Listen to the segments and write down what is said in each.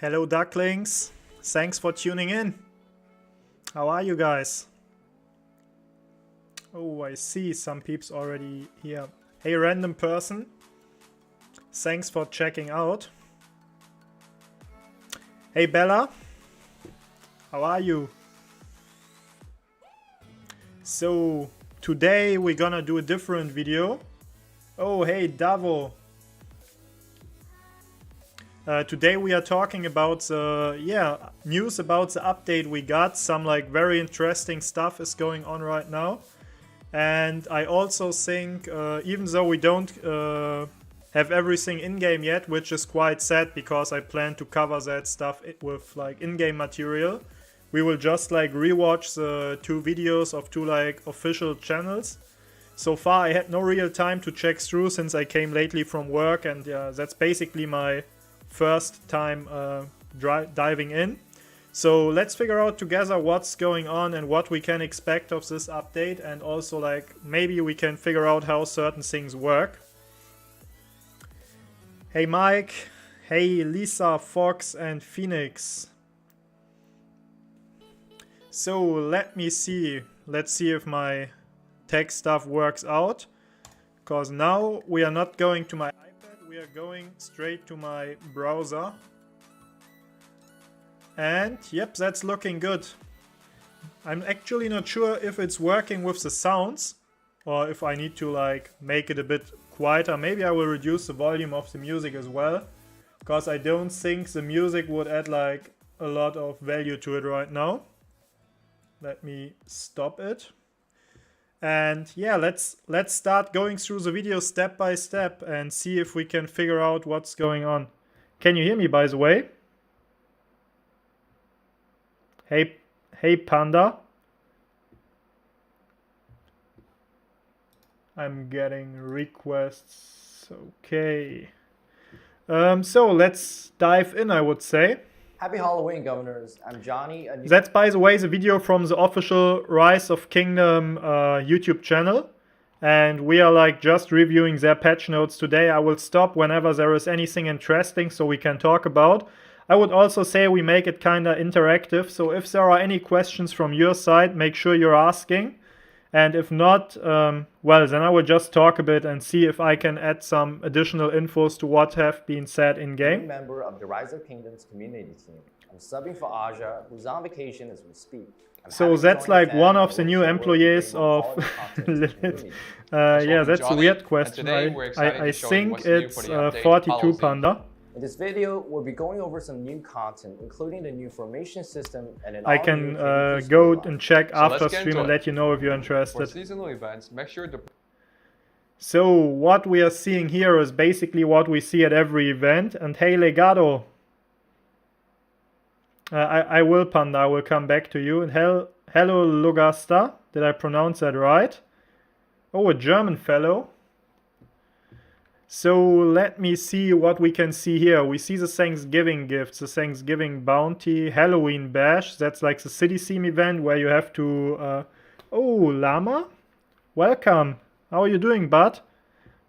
Hello ducklings, thanks for tuning in. How are you guys? Oh, I see some peeps already here. Hey random person, thanks for checking out. Hey Bella, how are you? So today we're gonna do a different video. Oh hey Davo. Today we are talking about news about the update we got. Some very interesting stuff is going on right now. And I also think, even though we don't have everything in-game yet, which is quite sad because I plan to cover that stuff with in-game material, we will just rewatch the two videos of two official channels. So far I had no real time to check through since I came lately from work, and yeah, that's basically my first time diving in. So let's figure out together what's going on and what we can expect of this update, and also maybe we can figure out how certain things work. Hey Mike, hey Lisa, Fox and Phoenix. So let me see, let's see if my tech stuff works out, because now we are not going to my iPad, we are going straight to my browser. And yep, that's looking good. I'm actually not sure if it's working with the sounds or if I need to make it a bit quieter. Maybe I will reduce the volume of the music as well, because I don't think the music would add a lot of value to it right now. Let me stop it. And yeah, let's start going through the video step by step and see if we can figure out what's going on. Can you hear me, by the way? Hey Panda. I'm getting requests. Okay. So let's dive in, I would say. Happy Halloween, governors. I'm Johnny. That's, by the way, the video from the official Rise of Kingdom YouTube channel. And we are just reviewing their patch notes today. I will stop whenever there is anything interesting so we can talk about. I would also say we make it kinda interactive, so if there are any questions from your side, make sure you're asking. And if not, well, then I will just talk a bit and see if I can add some additional infos to what have been said in-game. Member of the Rise of Kingdoms community team. I'm subbing for Aja, who's on vacation as we speak. So that's one of the new employees of Lilith. Yeah, that's a weird question. I think it's 42 Panda. In this video, we'll be going over some new content, including the new formation system and an I can go and check after stream and let you know if you're interested. For seasonal events, make sure to... So what we are seeing here is basically what we see at every event. And hey Legado, I will Panda, I will come back to you. And hello Logasta, did I pronounce that right? Oh, a German fellow. So let me see what we can see here. We see the Thanksgiving gifts, the Thanksgiving bounty, Halloween bash. That's the city theme event where you have to... Oh, Llama? Welcome. How are you doing, bud?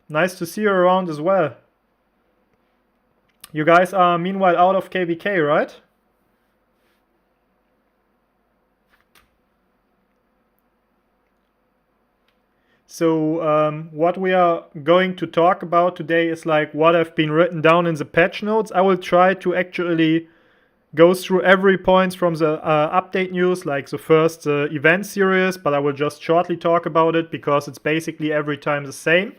Nice to see you around as well. You guys are meanwhile out of KVK, right? So what we are going to talk about today is what have been written down in the patch notes. I will try to actually go through every point from the update news, the first event series, but I will just shortly talk about it because it's basically every time the same.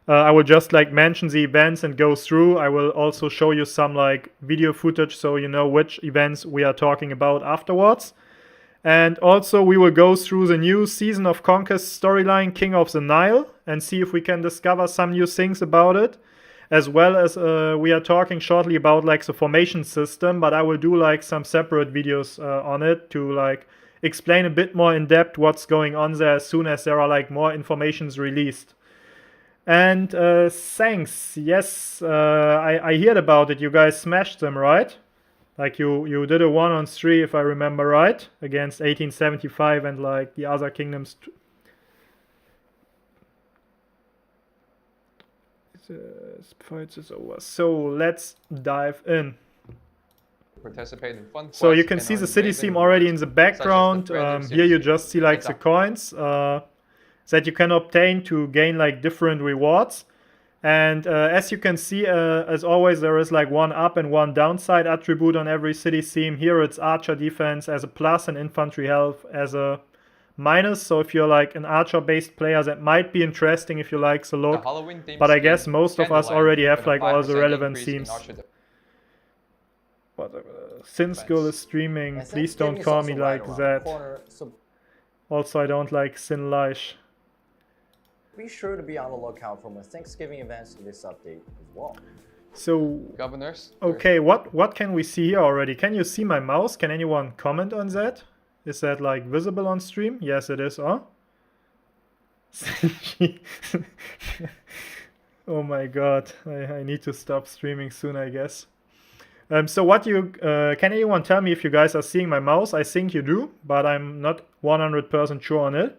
I will just mention the events and go through. I will also show you some video footage so you know which events we are talking about afterwards. And also we will go through the new Season of Conquest storyline, King of the Nile, and see if we can discover some new things about it. As well as we are talking shortly about the formation system, but I will do some separate videos on it to explain a bit more in depth what's going on there as soon as there are more informations released. And thanks, yes, I heard about it. You guys smashed them, right? You did a 1-on-3 if I remember right, against 1875 and the other kingdoms. This fight is over. So let's dive in. participate in fun So you quests can and see earn the city amazing theme already in rewards, the such as background. Treasure Here you City just see like It's the a- coins that you can obtain to gain like different rewards. And as you can see, as always, there is like one up and one downside attribute on every city theme. Here it's archer defense as a plus and infantry health as a minus. So if you're like an archer based player, that might be interesting if you like the a look. Halloween themed But I scheme, guess most of us Candlelight, already have with a like all the 5% relevant increase in themes. archer But since girl is streaming, And please don't Thanksgiving is call also me right like around that. the corner, so Also, I don't like Sin Leish. be sure to be on the lookout for more Thanksgiving events in this update as well. So, governors. okay, what can we see here already? Can you see my mouse? Can anyone comment on that? Is that like visible on stream? Yes, it is. Oh, oh my god, I need to stop streaming soon, I guess. So what you can anyone tell me if you guys are seeing my mouse? I think you do, but I'm not 100% sure on it.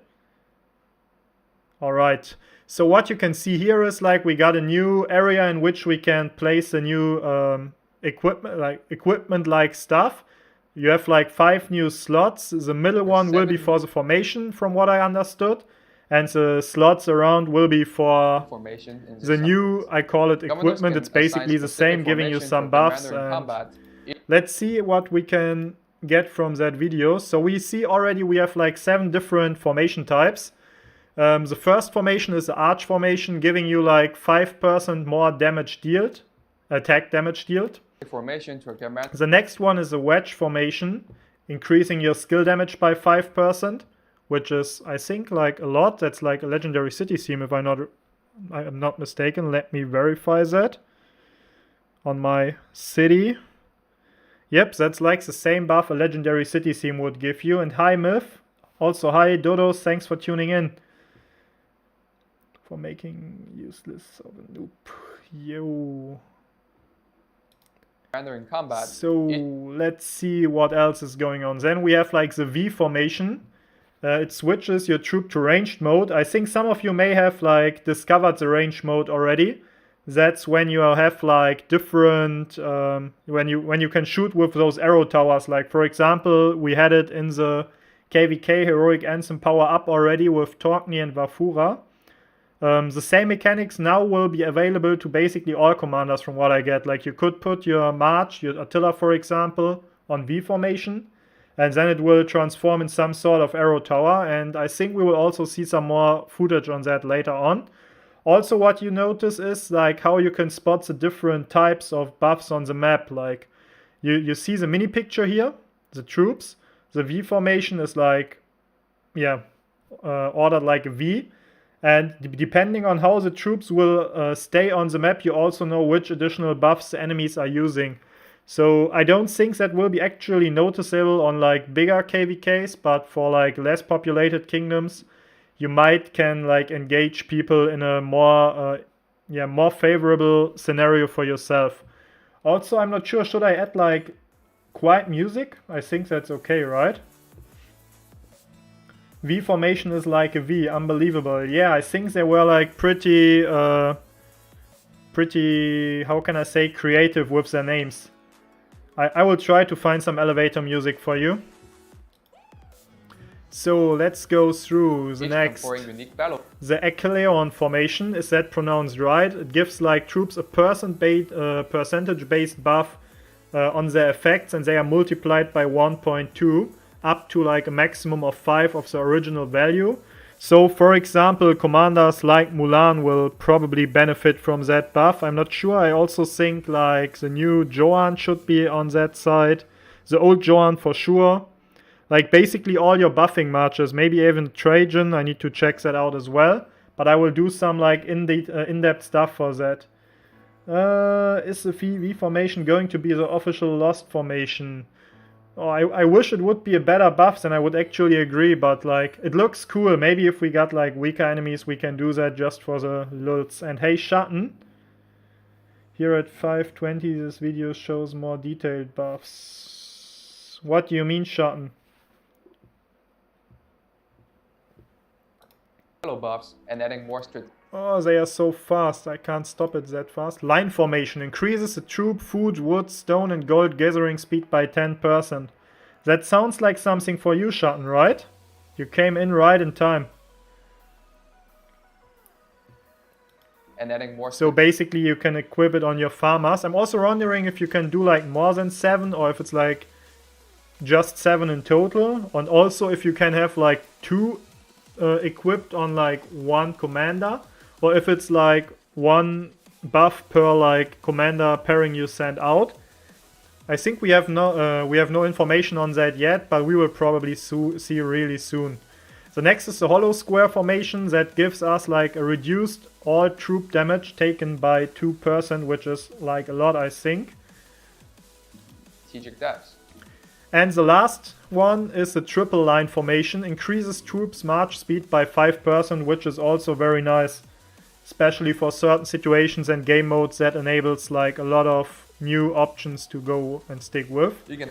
All right. So what you can see here is like we got a new area in which we can place a new equipment like stuff. You have like 5 new slots. The middle one will be for the formation, from what I understood, and the slots around will be for Formation in the new, I call it Governors equipment. can It's basically assign the specific same, giving you formation some for buffs. commander in And combat. let's see what we can get from that video. So we see already we have like 7 different formation types. The first formation is the arch formation, giving you like 5% more damage dealt, attack damage dealt. Formation to a commander. The next one is a wedge formation, increasing your skill damage by 5%, which is, I think, like a lot. That's like a legendary city theme, if I am not mistaken. Let me verify that on my city. Yep, that's like the same buff a legendary city theme would give you. And hi Myth, also hi Dodos, thanks for tuning in. For making useless of a noob. Yo. Commander in combat. So let's see what else is going on. Then we have like the V formation. It switches your troop to ranged mode. I think some of you may have like discovered the ranged mode already. That's when you have like different when you can shoot with those arrow towers. Like for example, we had it in the KVK Heroic Anthem power up already with Torkney and Vafura. The same mechanics now will be available to basically all commanders from what I get. Like you could put your March, your Attila for example, on V formation, and then it will transform in some sort of arrow tower. And I think we will also see some more footage on that later on. Also what you notice is like how you can spot the different types of buffs on the map. Like you see the mini picture here, the troops. The V formation is like, yeah, ordered like a V. And depending on how the troops will stay on the map, you also know which additional buffs the enemies are using. So I don't think that will be actually noticeable on like bigger KVKs, but for like less populated kingdoms, you can like engage people in a more favorable scenario for yourself. Also, I'm not sure, should I add like quiet music? I think that's okay, right? V formation is like a V, unbelievable. Yeah, I think they were like pretty, how can I say, creative with their names. I will try to find some elevator music for you. So let's go through the next. The Echelon formation, is that pronounced right? It gives like troops a percentage-based buff on their effects, and they are multiplied by 1.2. Up to like a maximum of 5 of the original value. So for example, commanders like Mulan will probably benefit from that buff. I'm not sure. I also think like the new Joan should be on that side. The old Joan for sure. Like basically all your buffing marches, maybe even Trajan. I need to check that out as well. But I will do some like in-depth stuff for that. Is the V formation going to be the official Lost formation? Oh, I wish it would be a better buff, then I would actually agree, but like, it looks cool. Maybe if we got like weaker enemies, we can do that just for the lulz. And hey, Schatten, here at 520, this video shows more detailed buffs. What do you mean, Schatten? Buffs and adding more Oh, they are so fast. I can't stop it that fast. Line formation increases the troop, food, wood, stone, and gold gathering speed by 10%. That sounds like something for you, Schatten, right? You came in right in time. And adding more. So basically you can equip it on your farmers. I'm also wondering if you can do like more than 7 or if it's like just 7 in total. And also if you can have like 2 equipped on like 1 commander. Or if it's like 1 buff per like commander pairing you send out. I think we have no information on that yet, but we will probably see really soon. The next is the hollow square formation that gives us like a reduced all troop damage taken by 2%, which is like a lot, I think. Strategic depths. And the last one is the triple line formation, increases troops march speed by 5%, which is also very nice, especially for certain situations and game modes that enables like a lot of new options to go and stick with. You can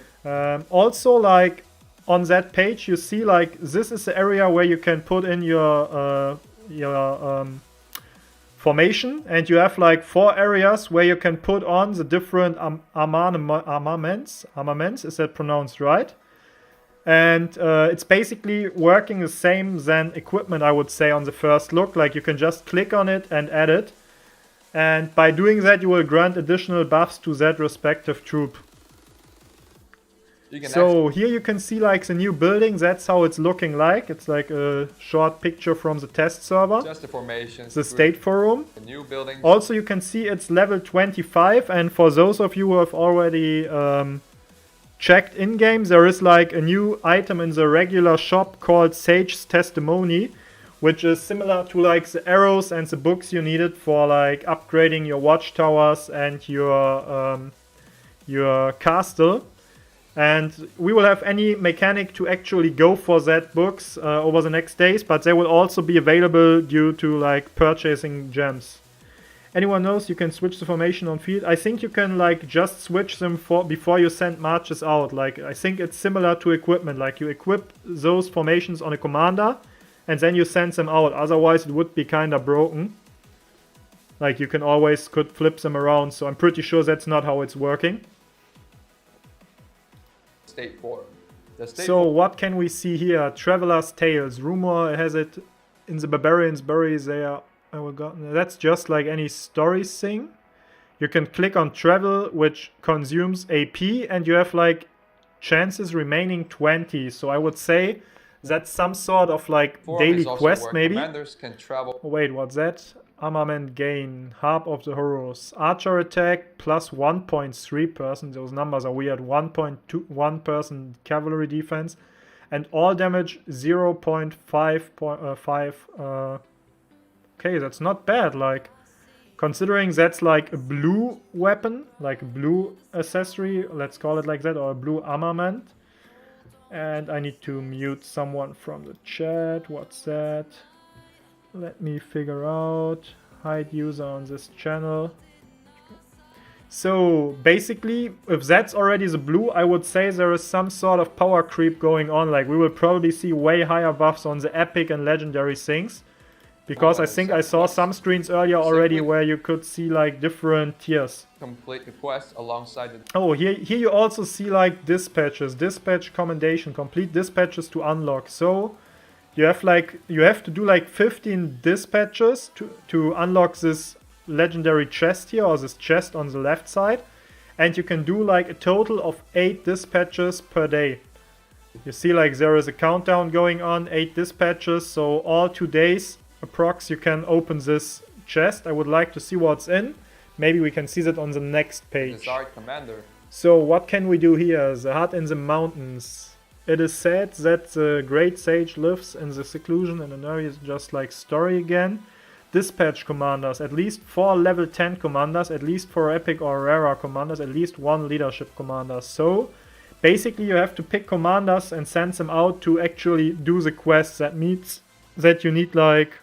Also, like on that page, you see like this is the area where you can put in your formation, and you have like 4 areas where you can put on the different armaments. Is that pronounced right? And it's basically working the same than equipment, I would say, on the first look. Like you can just click on it and add it. And by doing that, you will grant additional buffs to that respective troop. So here you can see like the new building. That's how it's looking like. It's like a short picture from the test server. Just the formations. The state forum. The new building. Also, you can see it's level 25. And for those of you who have already checked in-game, there is like a new item in the regular shop called Sage's Testimony, which is similar to like the arrows and the books you needed for like upgrading your watchtowers and your castle. And we will have any mechanic to actually go for that books over the next days, but they will also be available due to like purchasing gems. Anyone knows you can switch the formation on field? I think you can like just switch them before you send marches out. Like I think it's similar to equipment. Like you equip those formations on a commander and then you send them out. Otherwise it would be kind of broken. Like you could flip them around. So I'm pretty sure that's not how it's working. State forum. So what can we see here? Traveler's Tales. Rumor has it in the Barbarian's Bury there. That's just like any stories thing. You can click on travel, which consumes AP, and you have like chances remaining 20. So I would say that's some sort of like daily quest maybe. Commanders can travel. Oh, wait, what's that? Armament gain, Harp of the Horrors, Archer attack plus 1.3%. Those numbers are weird. 1.1% cavalry defense, and all damage 0.5. Okay, that's not bad. Like considering that's like a blue weapon, like a blue accessory, let's call it like that, or a blue armament. And I need to mute someone from the chat. What's that? Let me figure out. Hide user on this channel. So basically, if that's already the blue, I would say there is some sort of power creep going on. Like we will probably see way higher buffs on the epic and legendary things. Because I think I saw some screens earlier already where you could see like different tiers. Complete the quest alongside the... Oh, here you also see like dispatches. Dispatch commendation. Complete dispatches to unlock. So you have to do like 15 dispatches to unlock this legendary chest here, or this chest on the left side. And you can do like a total of 8 dispatches per day. You see like there is a countdown going on, 8 dispatches. So all 2 days approx you can open this chest. I would like to see what's in. Maybe we can see that on the next page. Desired commander. So what can we do here? The hut in the mountains. It is said that the great sage lives in the seclusion in an area just like story again. Dispatch commanders, at least 4 level 10 commanders, at least 4 epic or rarer commanders, at least 1 leadership commander. So basically you have to pick commanders and send them out to actually do the quest. That means that you need like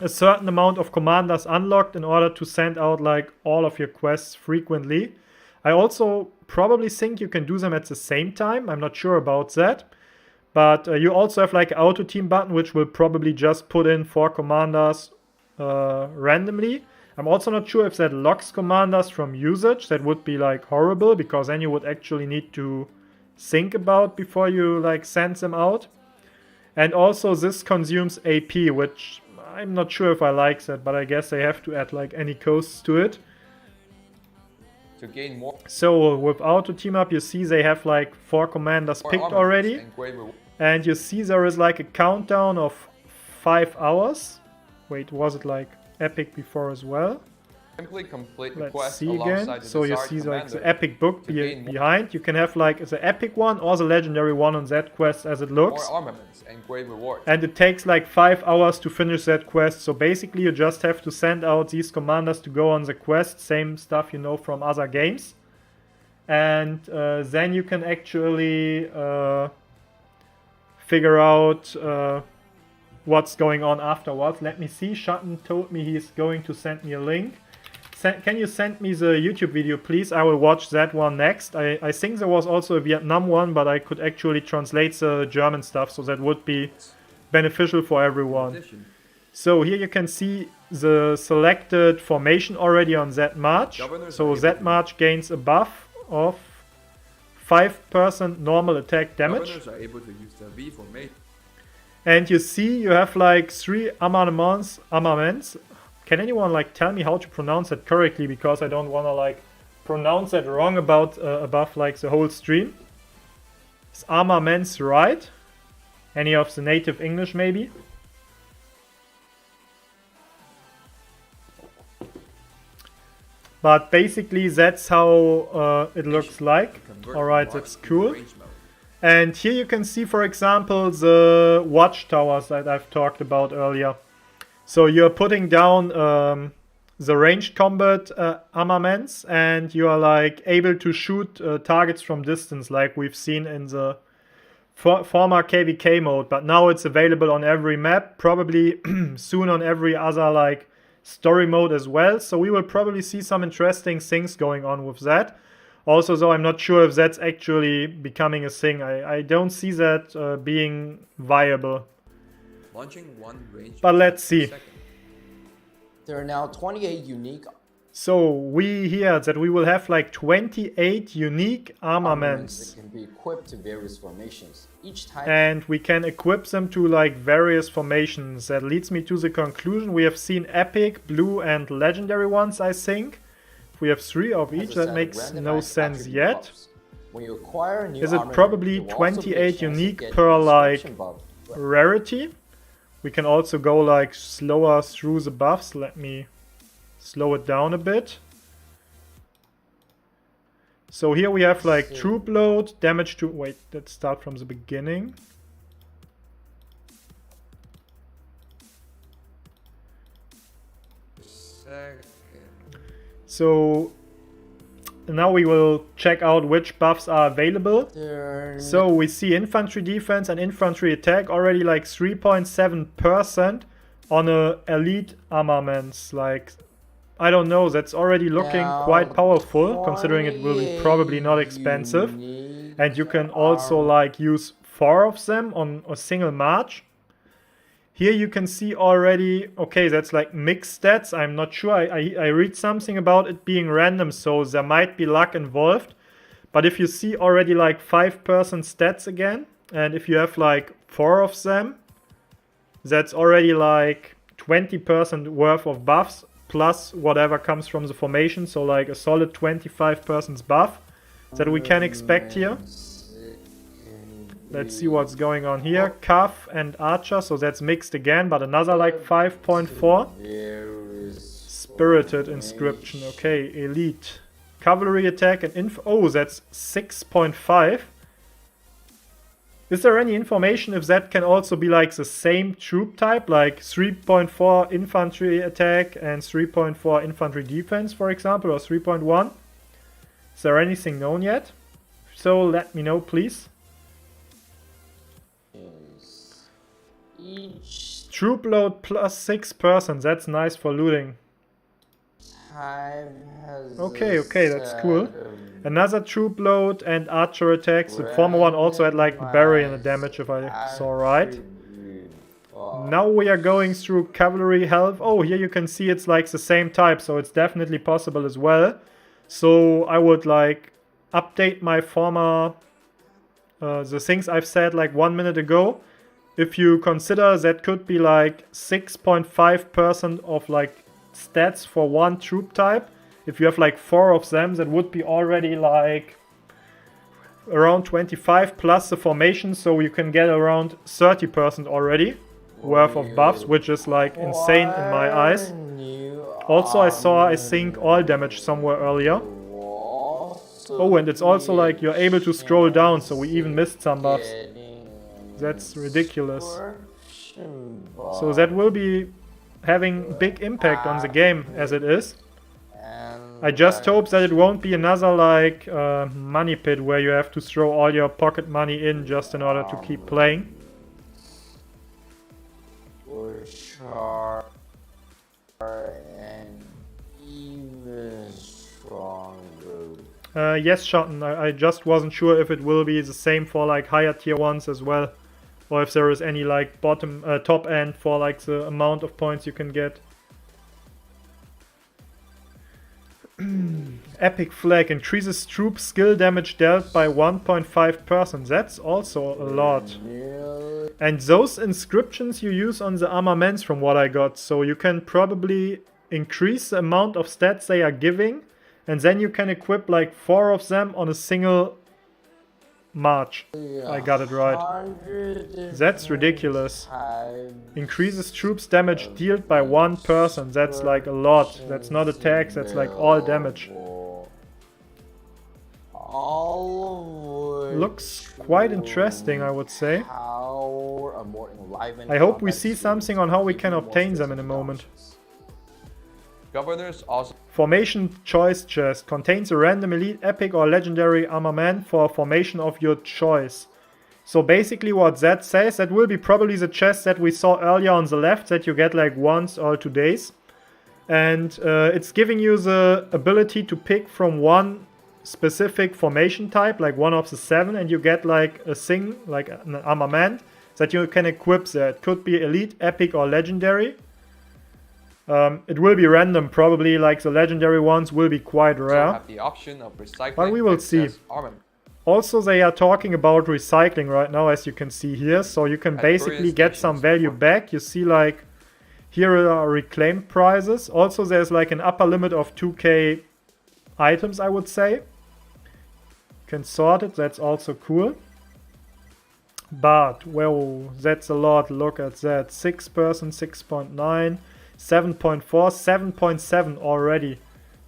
a certain amount of commanders unlocked in order to send out like all of your quests frequently. I also probably think you can do them at the same time. I'm not sure about that. But you also have like an auto team button, which will probably just put in 4 commanders randomly. I'm also not sure if that locks commanders from usage. That would be like horrible, because then you would actually need to think about before you like send them out. And also this consumes AP, which I'm not sure if I like that, but I guess they have to add like any costs to it. To gain more So with auto team up, you see they have like 4 commanders picked armaments already. and great reward. And you see there is like a countdown of 5 hours. Wait, was it like epic before as well? Simply complete the Let's quest see alongside again. the So you desired see like commander. the epic book to gain more- behind. You can have like the epic one or the legendary one on that quest as it More looks. armaments and great reward. And it takes like 5 hours to finish that quest. So basically you just have to send out these commanders to go on the quest. Same stuff you know from other games. And then you can actually figure out what's going on afterwards. Let me see. Schatten told me he's going to send me a link. Can you send me the YouTube video, please? I will watch that one next. I think there was also a Vietnam one, but I could actually translate the German stuff, so that would be beneficial for everyone. So here you can see the selected formation already on that march. So that march gains a buff of 5% normal attack damage. Governors are able to use the V formation. And you see you have like 3 armaments. Can anyone like tell me how to pronounce that correctly, because I don't want to like pronounce that wrong about above like the whole stream. Is armaments right? Any of the native English maybe? But basically that's how it looks like. Alright, that's cool. And here you can see, for example, the watchtowers that I've talked about earlier. So you're putting down the ranged combat armaments, and you are like able to shoot targets from distance, like we've seen in the former KVK mode. But now it's available on every map, probably soon on every other like story mode as well. So we will probably see some interesting things going on with that. Also, though, I'm not sure if that's actually becoming a thing. I don't see that being viable. Launching one range. But let's see. There are now 28 unique So we hear that we will have like 28 unique armaments. that can be equipped to various formations. Each type And we can equip them to like various formations. That leads me to the conclusion. We have seen epic, blue and legendary ones, I think. If we have 3 of has each, a that set of makes no randomized sense attribute yet. buffs. When you acquire a new Is it armament, probably there will also be a 28 chance to unique get per, an like, inscription buff. Rarity. We can also go like slower through the buffs. Let me slow it down a bit. So here we have like troop load, damage to... Wait, let's start from the beginning. So now we will check out which buffs are available. So we see infantry defense and infantry attack already like 3.7% on a elite armaments. Like, I don't know, that's already looking quite powerful, considering it will be probably not expensive. And you can also like use 4 of them on a single march. Here you can see already, okay, that's like mixed stats. I'm not sure. I read something about it being random, so there might be luck involved. But if you see already like 5% stats again, and if you have like 4 of them, that's already like 20% worth of buffs, plus whatever comes from the formation. So like a solid 25% buff that we can expect here. Let's see what's going on here. Cuff and Archer, so that's mixed again, but another like 5.4. Spirited Inscription, okay, Elite. Cavalry attack and oh, that's 6.5. Is there any information if that can also be like the same troop type, like 3.4 infantry attack and 3.4 infantry defense, for example, or 3.1? Is there anything known yet? So let me know, please. Each Troop load plus 6%. That's nice for looting. type has Okay, that's cool. Another troop load and archer attacks. The former one also had like barrier in the damage, if I saw right. Now we are going through cavalry health. Oh, here you can see it's like the same type, so it's definitely possible as well. So I would like update my former, the things I've said like 1 minute ago. If you consider that could be like 6.5% of like stats for one troop type. If you have like 4 of them, that would be already like around 25 plus the formation, so you can get around 30% already worth of buffs, which is like insane in my eyes. Also, I saw, I think, all damage somewhere earlier. Oh, and it's also like you're able to scroll down, so we even missed some buffs. That's ridiculous. So that will be having big impact on the game as it is. I just hope that it won't be another like money pit where you have to throw all your pocket money in just in order to keep playing. Yes, Shotten, I just wasn't sure if it will be the same for like higher tier ones as well, or if there is any like bottom top end for like the amount of points you can get. Epic Flag increases troop skill damage dealt by 1.5%. That's also a lot. And those inscriptions you use on the armaments from what I got. So you can probably increase the amount of stats they are giving. And then you can equip like 4 of them on a single march. I got it right. That's ridiculous. Increases troops damage dealt by 1%. That's like a lot. That's not attacks, that's like all damage. Looks quite interesting, I would say. I hope we see something on how we can obtain them in a moment. Governors also... Formation choice chest contains a random elite, epic or legendary armament for a formation of your choice. So basically what that says, that will be probably the chest that we saw earlier on the left that you get like once or 2 days. And it's giving you the ability to pick from one specific formation type, like one of the 7, and you get like a thing, like an armament that you can equip there. It could be elite, epic or legendary. It will be random, probably, like the legendary ones will be quite rare. have the option of recycling, but we will see. Armament. Also, they are talking about recycling right now, as you can see here. So you can basically get some value back. You see, like, here are reclaimed prizes. Also, there's like an upper limit of 2k items, I would say. You can sort it, that's also cool. But, whoa, that's a lot. Look at that. 6%, 6.9. 7.4, 7.7 already.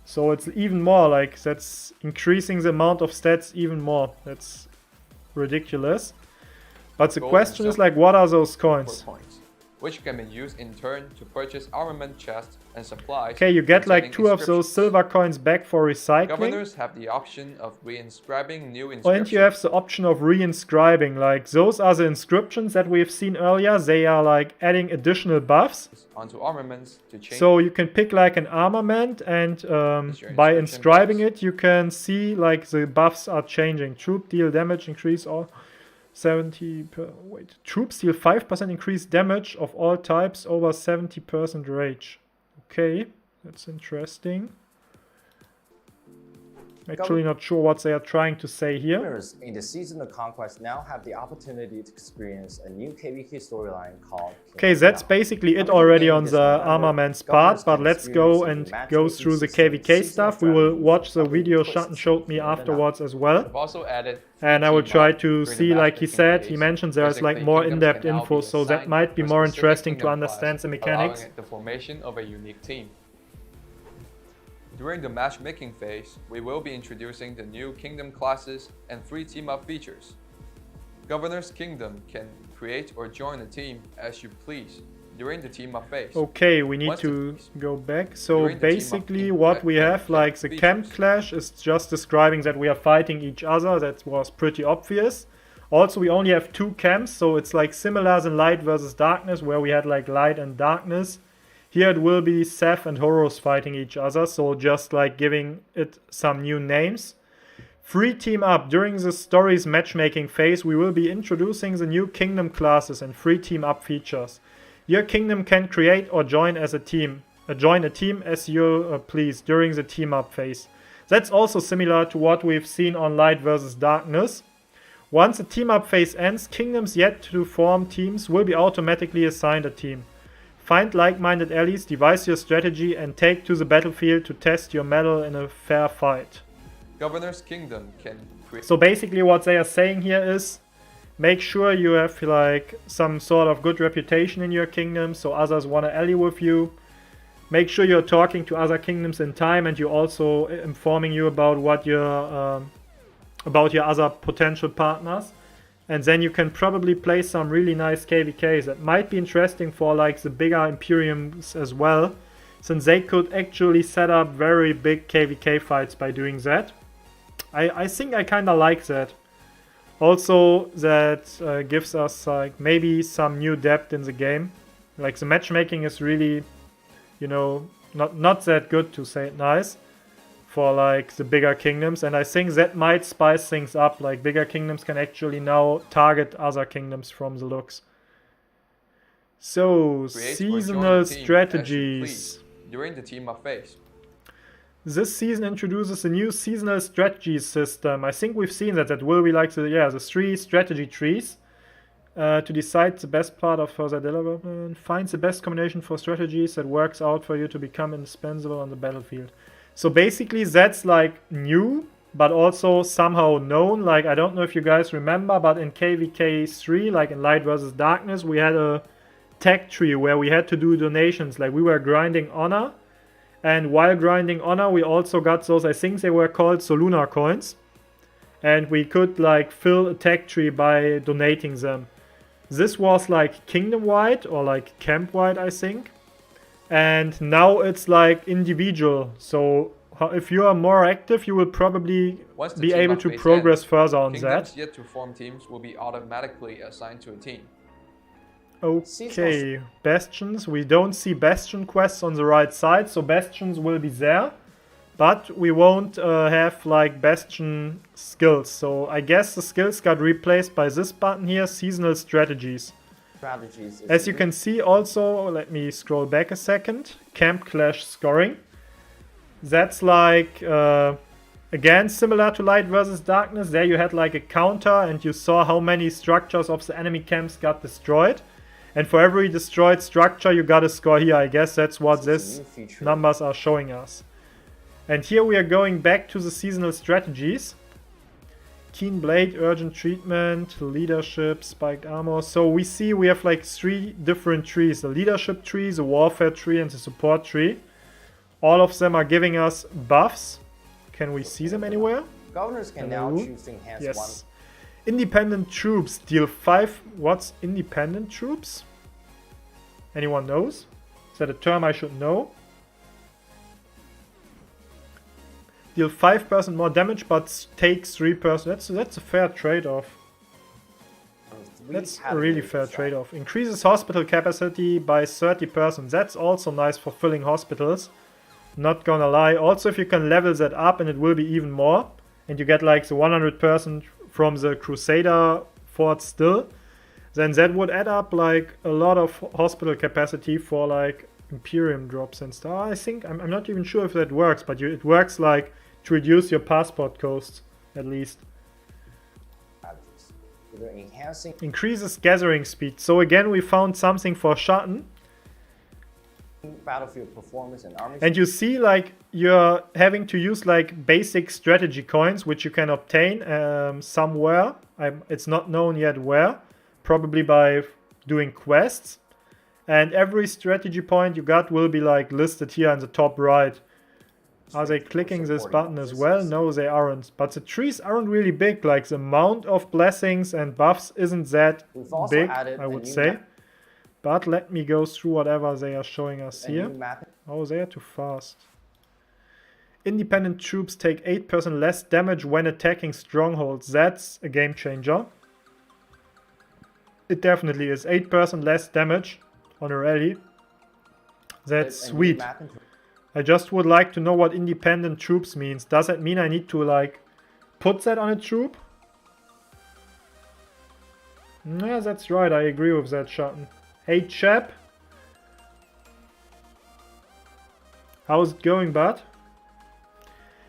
So it's even more, like that's increasing the amount of stats even more. That's ridiculous. But the question is like, what are those coins? Which can be used in turn to purchase armament chests and supplies. Okay, you get like 2 of those silver coins back for recycling. Governors have the option of reinscribing new inscriptions. And you have the option of reinscribing. Like those are the inscriptions that we've seen earlier. They are like adding additional buffs onto armaments to change. So you can pick like an armament and by inscribing it you can see like the buffs are changing. Troop deal damage increase or 70 per wait. Troops deal 5% increased damage of all types over 70% rage. Okay, that's interesting. Actually not sure what they are trying to say here. Governors in the Season of Conquest now have the opportunity to experience a new KVK storyline called... Okay, that's basically it already on the armaments part, but let's go and go through the KVK stuff. We will watch the video Shotten showed me afterwards as well. I've also added and I will try to see, like he said, he mentioned there's like more in-depth info, so that might be more interesting to understand the mechanics. The formation of a unique team. During the matchmaking phase, we will be introducing the new Kingdom classes and 3 team-up features. Governor's Kingdom can create or join a team as you please during the team-up phase. Okay, we need to go back. So basically what we have, like the camp clash is just describing that we are fighting each other. That was pretty obvious. Also, we only have 2 camps, so it's like similar than Light versus Darkness, where we had like Light and Darkness. Here it will be Seth and Horus fighting each other, so just like giving it some new names. Free team up. During the story's matchmaking phase, we will be introducing the new kingdom classes and free team up features. Your kingdom can create or join as a team. Join a team as you please during the team up phase. That's also similar to what we've seen on Light vs. Darkness. Once the team up phase ends, kingdoms yet to form teams will be automatically assigned a team. Find like-minded allies, devise your strategy, and take to the battlefield to test your mettle in a fair fight. Governor's Kingdom can create. So basically what they are saying here is, make sure you have like some sort of good reputation in your kingdom so others want to ally with you. Make sure you're talking to other kingdoms in time, and you're also informing you about what your other potential partners. And then you can probably play some really nice KVKs that might be interesting for like the bigger Imperiums as well, since they could actually set up very big KVK fights by doing that. I think I kind of like that. Also, that gives us like maybe some new depth in the game. Like the matchmaking is really, you know, not that good, to say it nice, for like the bigger kingdoms, and I think that might spice things up. Like bigger kingdoms can actually now target other kingdoms from the looks. So Create or seasonal join a team as you strategies. please during the team up phase. This season introduces a new seasonal strategies system. I think we've seen that. That will be like the 3 strategy trees. To decide the best part of further development. Find the best combination for strategies that works out for you to become indispensable on the battlefield. So basically that's like new, but also somehow known. Like, I don't know if you guys remember, but in KVK 3, like in Light vs. Darkness, we had a tech tree where we had to do donations. Like we were grinding honor, and while grinding honor we also got those, I think they were called Soluna coins, and we could like fill a tech tree by donating them. This was like kingdom wide or like camp wide, I think. And now it's like individual. So if you are more active, you will probably Once the be team able up to phase progress ends, further on kingdoms that. yet to form teams will be automatically assigned to a team. Okay, bastions. We don't see bastion quests on the right side, so bastions will be there. But we won't have like bastion skills. So I guess the skills got replaced by this button here, seasonal strategies. As you can see also, let me scroll back a second, camp clash scoring. That's like, again, similar to Light vs. Darkness. There you had like a counter and you saw how many structures of the enemy camps got destroyed. And for every destroyed structure you got a score here. I guess that's what these numbers are showing us. And here we are going back to the seasonal strategies. Keen Blade, Urgent Treatment, Leadership, Spiked Armor. So we see we have like 3 different trees. The Leadership tree, the Warfare tree, and the Support tree. All of them are giving us buffs. Can we see them anywhere? Governors can now choose to enhance Yes. Independent Troops deal 5... What's Independent Troops? Anyone knows? Is that a term I should know? Deal 5% more damage, but take 3%. That's a fair trade-off. That's a really fair trade-off. Increases hospital capacity by 30%. That's also nice for filling hospitals. Not gonna lie. Also, if you can level that up, and it will be even more, and you get like the 100% from the Crusader fort still, then that would add up like a lot of hospital capacity for like Imperium drops and stuff. I think, I'm not even sure if that works, but it works like to reduce your passport costs, at least. Increases gathering speed. So again, we found something for Schatten. Battlefield performance and army. And you see like you're having to use like basic strategy coins, which you can obtain somewhere. It's not known yet where. Probably by doing quests. And every strategy point you got will be like listed here in the top right. Are they clicking this button as well? No, they aren't. But the trees aren't really big. Like the amount of blessings and buffs isn't that big, I would say. But let me go through whatever they are showing us here. Oh, they are too fast. Independent troops take 8% less damage when attacking strongholds. That's a game changer. It definitely is. 8% less damage on a rally. That's sweet. I just would like to know what independent troops means. Does that mean I need to like put that on a troop? Yeah, that's right, I agree with that, Schatten. Hey, chap. How's it going, bud?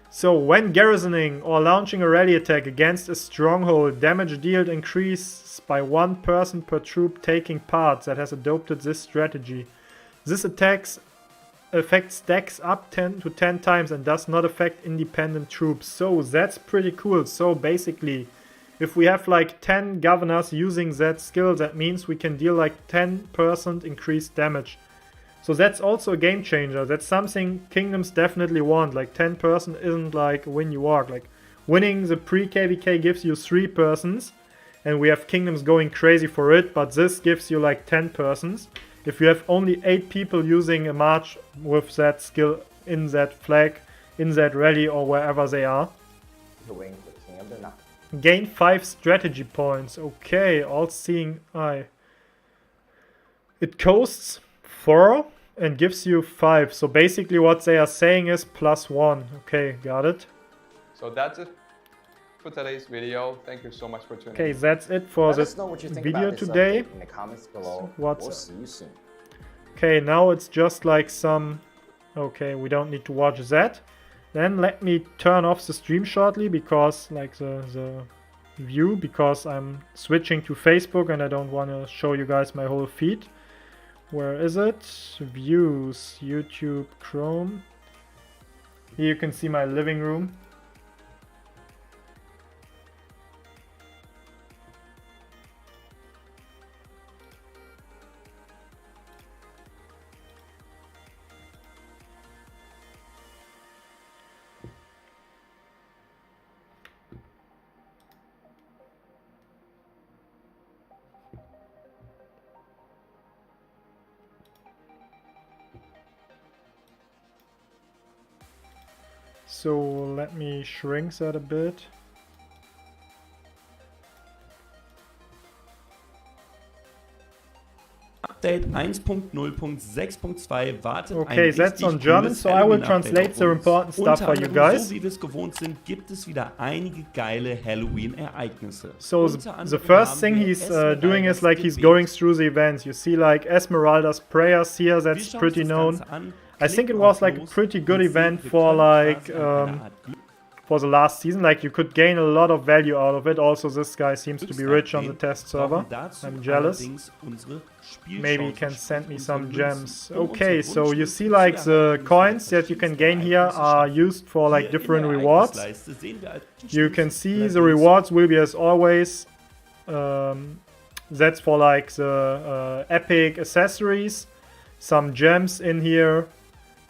So, when garrisoning or launching a rally attack against a stronghold, damage dealt increases by 1 person per troop taking part that has adopted this strategy. This effect stacks up 10 to 10 times and does not affect independent troops. So, that's pretty cool. So, basically, if we have like 10 governors using that skill, that means we can deal like 10% increased damage. So that's also a game changer. That's something kingdoms definitely want. Like 10% isn't like a win you walk. Like winning the pre-KVK gives you 3 persons, and we have kingdoms going crazy for it, but this gives you like 10 persons. If you have only 8 people using a march with that skill in that flag, in that rally or wherever they are. Gain 5 strategy points. Okay, all-seeing eye. It costs 4 and gives you 5. So basically what they are saying is +1. Okay, got it. So that's it for today's video. Thank you so much for tuning in. Okay, that's it for Let the us know what you think video about this today. update in the comments below. What's We'll see you soon. Okay, now it's just like some... Okay, we don't need to watch that. Then let me turn off the stream shortly because like the view, because I'm switching to Facebook and I don't want to show you guys my whole feed. Where is it? Views, YouTube, Chrome. Here you can see my living room. So let me shrink that a bit. Update 1.0.6.2 wartet Okay, ein that's on richtig German, cooles so I will Halloween-Update translate auf the uns. important stuff Unter for you anderem, guys. so wie wir es gewohnt sind, gibt es wieder einige geile Halloween-Ereignisse. So Unter the anderem first haben thing wir he's doing is Esmeraldas like he's Gebet. going through the events. You see like Esmeralda's prayers here, Wir that's schauen uns pretty das known. Ganze an, I think it klicken was auf like a Los pretty good und sehen, event wir for können like quasi an einer Art Glück for the last season. Like you could gain a lot of value out of it. Also this guy seems to be rich on the test server. I'm jealous. Maybe he can send me some gems. Okay, so you see like the coins that you can gain here are used for like different rewards. You can see the rewards will be as always. That's for like the epic accessories, some gems in here,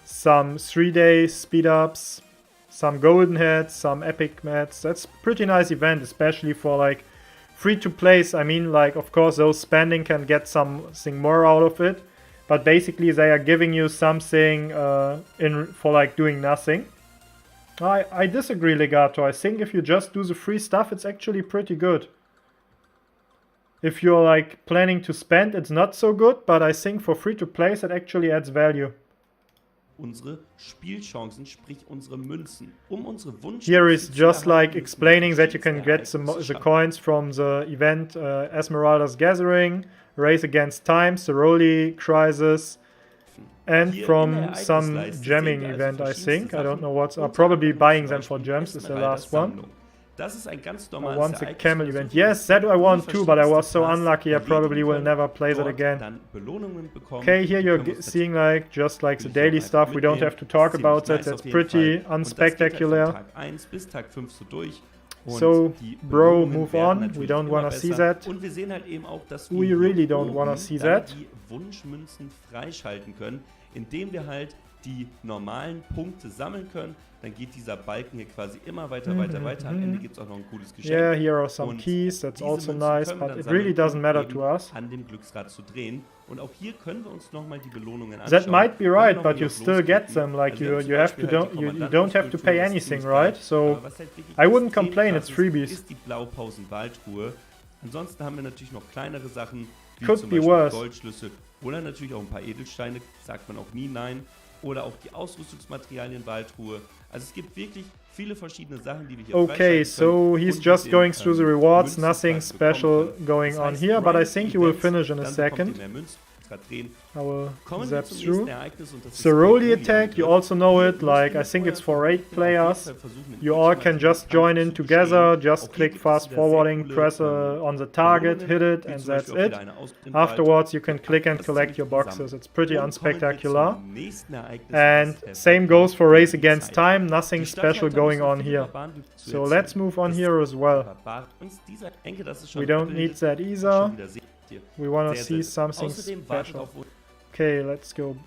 some 3-day speed ups, some golden heads, some epic mats. That's pretty nice event, especially for like free to plays. I mean, like of course those spending can get something more out of it, but basically they are giving you something in for like doing nothing. I disagree, Legato. I think if you just do the free stuff, it's actually pretty good. If you're like planning to spend, it's not so good, but I think for free to plays it actually adds value. Unsere Spielchancen, sprich unsere Münzen, unsere Wunsch. Here is just like explaining that you can get the coins from the event Esmeralda's Gathering, Race Against Time, Ceroli Crisis, and from some gemming event, I think. I don't know what's... probably buying them for gems is the last one. Das ist ein ganz I normales want the Ereignis, camel wo event. so Yes, that I want too, but I was so verschiedenste unlucky I Tasks probably will erledigen never können, play that dort again. dann Belohnungen bekommen. Okay, here Die you're können wir uns seeing like just like the natürlich daily auch stuff. einfach We don't mitnehmen. have to talk Ziemlich about that. nice That's auf jeden pretty Fall. Und das geht halt von unspectacular. Tag 1 bis Tag 5 so durch. Und So, die bro, Belohnungen move werden on. We natürlich don't immer wanna see besser. that. Und wir sehen halt eben auch, dass wir We hier really don't oben wanna see dann that. die Wunschmünzen freischalten können, indem wir halt die normalen Punkte sammeln können. Dann geht dieser Balken hier quasi immer weiter, weiter. Am Ende gibt es auch noch ein cooles Geschenk. Yeah, here are some Und keys. That's diese also Münzen nice, können wir but dann it really sammeln, doesn't um matter eben to us. an dem Glücksrad zu drehen. Und auch hier können wir uns nochmal die Belohnungen anschauen. That might be Können wir right, nochmal but you hier still auf get losklicken. them. Like Also wir haben you have to zum Beispiel you halt die don't have to pay Kommandantenkultur, das ist anything, ziemlich right? geil. So Aber was halt wirklich I wouldn't extrem complain. krass It's ist, freebies. ist die Blaupausen-Wahltruhe. Ansonsten haben wir natürlich noch kleinere Sachen, wie Could zum be Beispiel worse. Goldschlüssel oder natürlich auch ein paar Edelsteine, sagt man auch nie nein. oder auch die Ausrüstungsmaterialien-Wahltruhe. Also es gibt wirklich viele verschiedene Sachen, die wir hier Okay, freischalten können so he's und just mit going den, through the rewards, Münzen nothing quasi bekommen special können. going Das on heißt, here, but I Rank think you will Events, finish in a dann bekommt ihr second. mehr Münzen, grad drehen. I will Kommen wir zap zum through. nächsten Ereignis und das ist Soroli der attack, you Juli-Angriff. also know Hier it, like I müsst think ihr it's for vorher 8 auf jeden players. Fall versuchen, in You all can ultimativen just join in Kampf zu together, bestehen. just Auch hier click gibt es fast wieder forwarding, sehr coole, press on the target, Belohnungen, hit it, wie and zum that's Beispiel auch it. wieder eine Ausbildung. Afterwards you can click and Das collect your ziemlich boxes. zusammen. It's pretty Und kommen wir unspectacular. zum nächsten Ereignis, And das ist same der goes for Race Weltkrieg Against Zeit. Time, nothing Die special Stadthalter going müssen on viele here. Barbaren zu So erzählen. let's move on Das here as well. Barbaren- Dieser Enke, das ist schon We don't abgebildet. need that Schon either. wieder sehr- We want to sehr, see sehr- something Außerdem wartet special. auf uns Okay, let's go.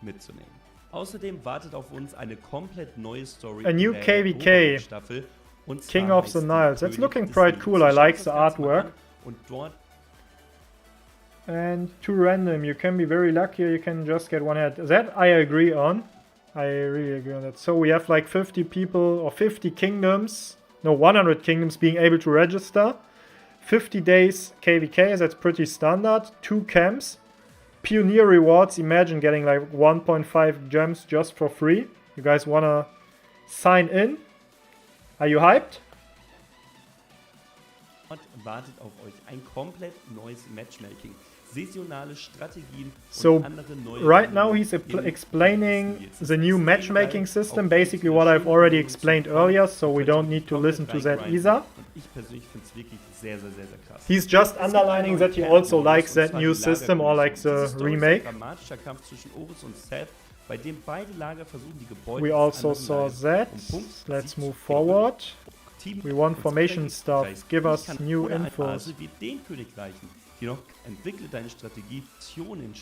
mitzunehmen. Außerdem wartet auf uns eine komplett neue Story A in new der KVK, eroberen Staffel. Und King zwar of the heißt die Niles. That's König looking des quite Nils. cool. I Schaut like das the Ganze mal artwork. an und dort And too random. You can be very lucky or you can just get one head. That I agree on. I really agree on that. So we have like 50 people or 50 kingdoms. No, 100 kingdoms being able to register. 50 days KVK, that's pretty standard. 2 camps. Pioneer rewards. Imagine getting like 1.5 gems just for free. You guys wanna sign in? Are you hyped? wartet auf euch ein komplett neues Matchmaking. Saisonale Strategien So und andere neue right now Wandlungen he's in explaining Jetzt the new ist matchmaking geil, system, auch basically wieder what I've schöne already Belohnungen explained zu bekommen. earlier, so we Könnt ihr don't need to komplett listen to that reingrinden. either. Und ich persönlich finde es wirklich sehr, sehr, sehr, sehr krass. He's just underlining that he also likes that new Diese system or like the Story ist ein remake. dramatischer Kampf zwischen Horus und Seth, bei dem beide Lager versuchen, die Gebäude We des also anderen saw Lagers that. um Punkt Let's Sieg move zu forward. Team We want und formation stuff. Königreich Give us kann new oder eine infos. Phase wie den Königreichen. Jedoch entwickle deine Strategie, Formationen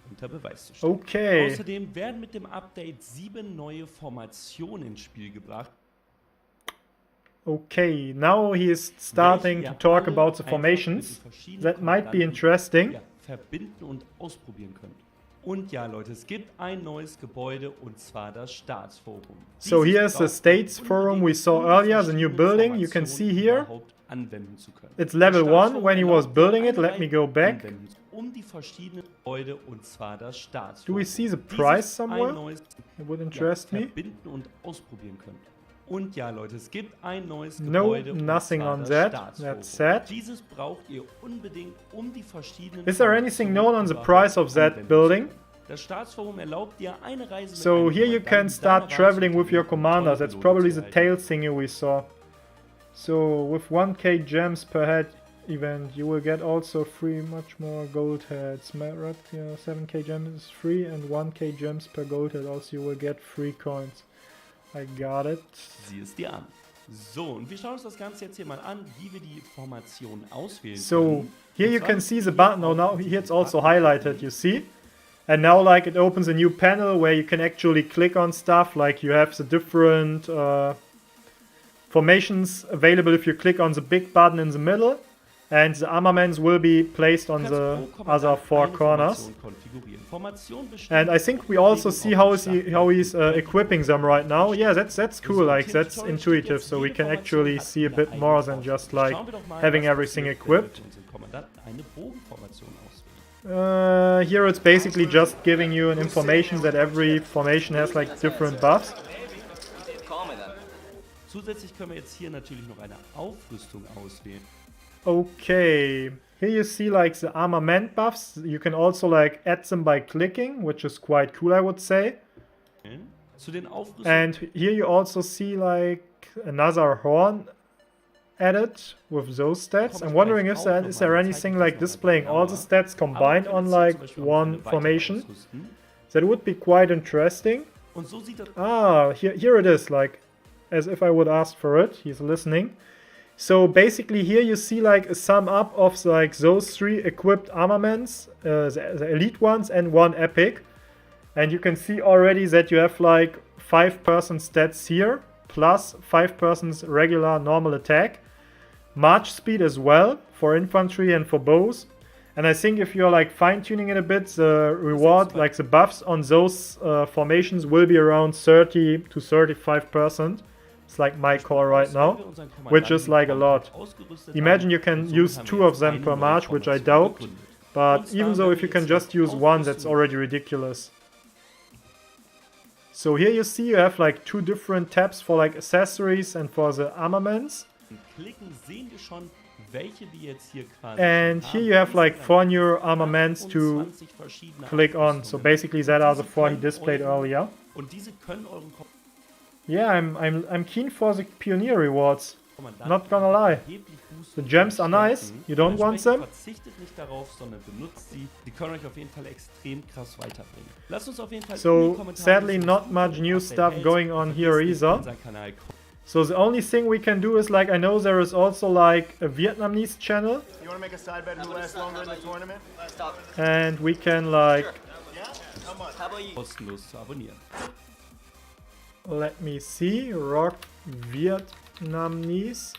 unter Beweis zu stellen. Okay. Außerdem werden mit dem Update 7 neue Formationen ins Spiel gebracht. Okay, now he is starting welche to ihr talk alle about the einfach formations. mit den verschiedenen That might be Kommandanten, interesting. ja, verbinden und ausprobieren könnt. Und ja, Leute, es gibt ein neues Gebäude und zwar das Staatsforum. So Dieses here's the braucht States ihr Forum we unbedingt, saw um die earlier, the new verschiedenen building. You can see Formationen here. überhaupt anwenden zu können. It's level Das 1 Staatsforum when he was erlaubt building dir it. Let eine me Reihe go back. Anwendungen, um die verschiedenen Gebäude und zwar das Do Staatsforum. we see the Dieses price ein somewhere? neues It would interest me. verbinden und ausprobieren könnt. Und ja, Leute, es gibt ein neues No, Gebäude und nothing zwar on das that. Staatsforum. That's sad. Dieses braucht ihr unbedingt, um die verschiedenen Is there anything Formationen known on the überhaupt price of that anwenden zu building? können. Das Staatsforum erlaubt dir eine Reise mit So einem here you can Kommandanten start deiner Wahl traveling zu with your unternehmen, um commanders. tolle That's Belohnungen probably zu the erhalten. tail thingy we saw. So with 1k gems per head event, you will get also free much more gold heads. Right? Yeah, 7k gems is free and 1k gems per gold head. Also you will get free coins. I got it. Sieh es dir an. So, und wir schauen uns das Ganze jetzt hier mal an, wie wir die Formation auswählen So können. here Und you zwar can müsst see ihr the hier button. Oh, auf now diesen here it's also Button highlighted. klicken. You see? And now like it opens a new panel where you can actually click on stuff. Like you have the different formations available if you click on the big button in the middle. And the armaments will be placed on Du kannst the pro Kommandant other 4 eine corners. Formation konfigurieren. Formation bestimmt And I think we also see how he's equipping them right now. Yeah, that's cool. Like that's intuitive, so we can actually see a bit more than just like having everything equipped. Here it's basically just giving you an information that every formation has like different buffs. Zusätzlich können wir jetzt hier natürlich noch eine Aufrüstung auswählen. Okay, here you see like the armament buffs. You can also like add them by clicking, which is quite cool, I would say. Zu den Aufrüstungen And here you also see like another horn added with those stats. I'm wondering if there is anything like displaying all the stats combined on like one formation. That would be quite interesting. Und so sieht das Ah, here it is, like as if I would ask for it. He's listening. So basically here you see like a sum up of like those 3 equipped armaments, the elite ones and 1 epic. And you can see already that you have like 5% stats here, plus 5% regular normal attack. March speed as well for infantry and for bows. And I think if you're like fine-tuning it a bit, the reward, like the buffs on those formations will be around 30 to 35%. It's like my core right now, which is like a lot. Imagine you can use 2 of them per march, which I doubt. But even though if you can just use 1, that's already ridiculous. So here you see you have like 2 different tabs for like accessories and for the armaments. Klicken sehen wir schon, welche wir jetzt hier quasi And schon here haben. you have like 4 Insgesamt new armaments to 28 verschiedene click on. So Aufrüstungen. basically that are the Diese 4 he können displayed euren- earlier. Und diese können euren Yeah, I'm keen for the Pioneer rewards. Kommandanten Not gonna lie. erheblich boosten The gems are und nice. stärken. You don't want them? Verzichtet nicht darauf, sondern benutzt sie. Die können euch auf jeden Fall extrem krass weiterbringen. Lasst uns auf jeden Fall in die So Kommentare sadly wissen, not was much ihr new von stuff Update going hält. on Und here vergesst nicht, either. unseren Kanal So the only thing we can do is like, I know there is also like a Vietnamese channel. You want to make a side bet who lasts longer in the tournament? And we can like, Yeah? How much? kostenlos zu abonnieren. let me see, rock Vietnamese.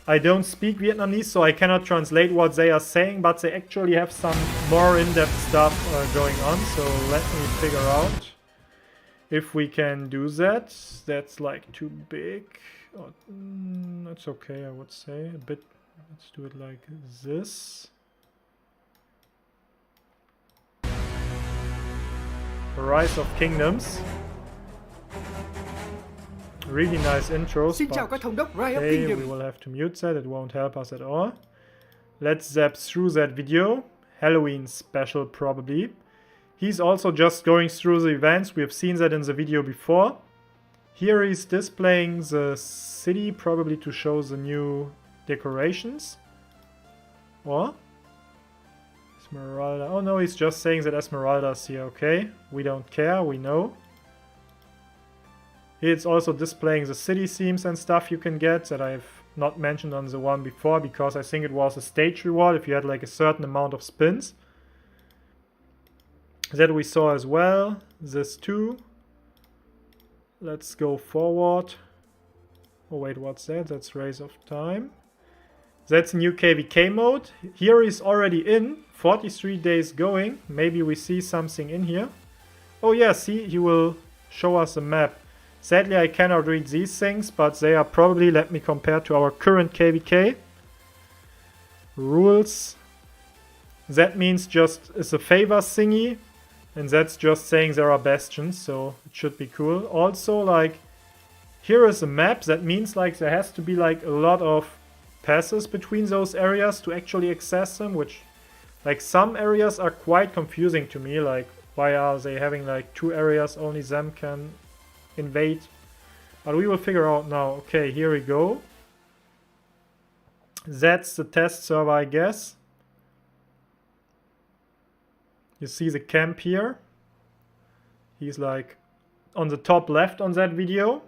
I don't speak Vietnamese, so I cannot translate what they are saying, but they actually have some more in-depth stuff going on. So let me figure out if we can do that. That's like too big. Oh, that's okay, I would say. A bit. Let's do it like this. Rise of Kingdoms. Really nice intros. Xin chào but các thống đốc Rise of okay, we Kingdom. will have to mute that. It won't help us at all. Let's zap through that video. Halloween special probably. He's also just going through the events. We have seen that in the video before. Here he's displaying the city, probably to show the new decorations. Or? Esmeralda. Oh no, he's just saying that Esmeralda's here. Okay, we don't care, we know. Here it's also displaying the city themes and stuff you can get that I've not mentioned on the one before, because I think it was a stage reward if you had like a certain amount of spins. That we saw as well. This too. Let's go forward. Oh wait, what's that? That's Race of Time. That's new KVK mode. Here is already in. 43 days going. Maybe we see something in here. Oh yeah, see, he will show us a map. Sadly, I cannot read these things, but they are probably, let me compare to our current KVK. Rules. That means just, it's a favor thingy. And that's just saying there are bastions, so it should be cool. Also, like, here is a map. That means, like, there has to be, like, a lot of passes between those areas to actually access them, which, like, some areas are quite confusing to me. Like, why are they having, like, 2 areas only them can invade? But we will figure out now. Okay, here we go. That's the test server, I guess. You see the camp here. He's like on the top left on that video.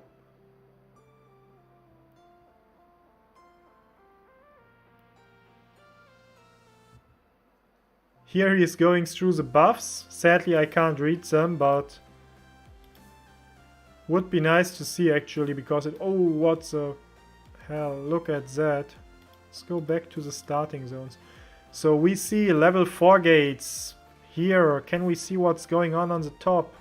Here he is going through the buffs. Sadly, I can't read them, but would be nice to see actually, because it... Oh, what the hell? Look at that. Let's go back to the starting zones. So we see level 4 gates. Here, can we see what's going on the top?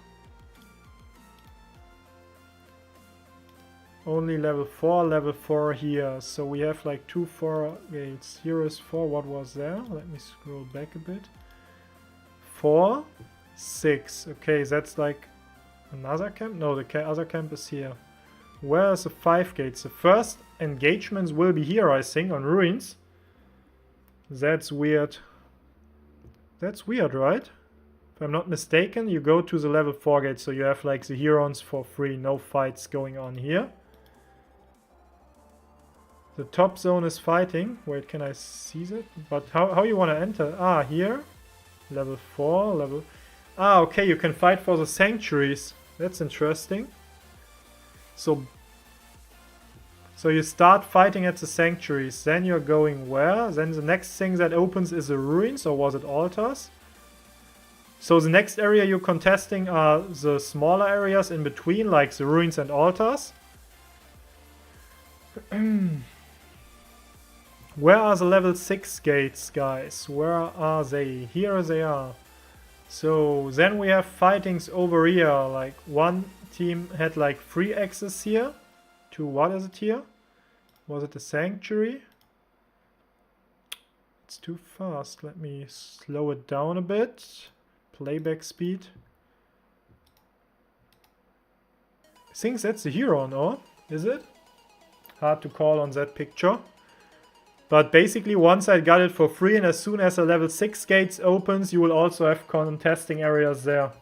Only level 4 here. So we have like 2 4 gates. Here is 4. What was there? Let me scroll back a bit. 4, 6. Okay, that's like another camp? No, the other camp is here. Where is the 5 gates? The first engagements will be here, I think, on ruins. That's weird. That's weird, right? If I'm not mistaken, you go to the level 4 gate, so you have like the Herons for free, no fights going on here. The top zone is fighting. Wait, can I see that? But how you want to enter? Ah, here. Level 4, level... Ah, okay, you can fight for the sanctuaries. That's interesting. So you start fighting at the sanctuaries, then you're going where? Then the next thing that opens is the ruins, or was it altars? So the next area you're contesting are the smaller areas in between, like the ruins and altars. Where are the level 6 gates, guys? Where are they? Here they are. So then we have fightings over here, like one team had like free access here to, what is it here? Was it the sanctuary? It's too fast. Let me slow it down a bit. Playback speed. I think that's the hero, no? Is it? Hard to call on that picture. But basically, once I got it for free, and as soon as the level 6 gates opens, you will also have contesting areas there.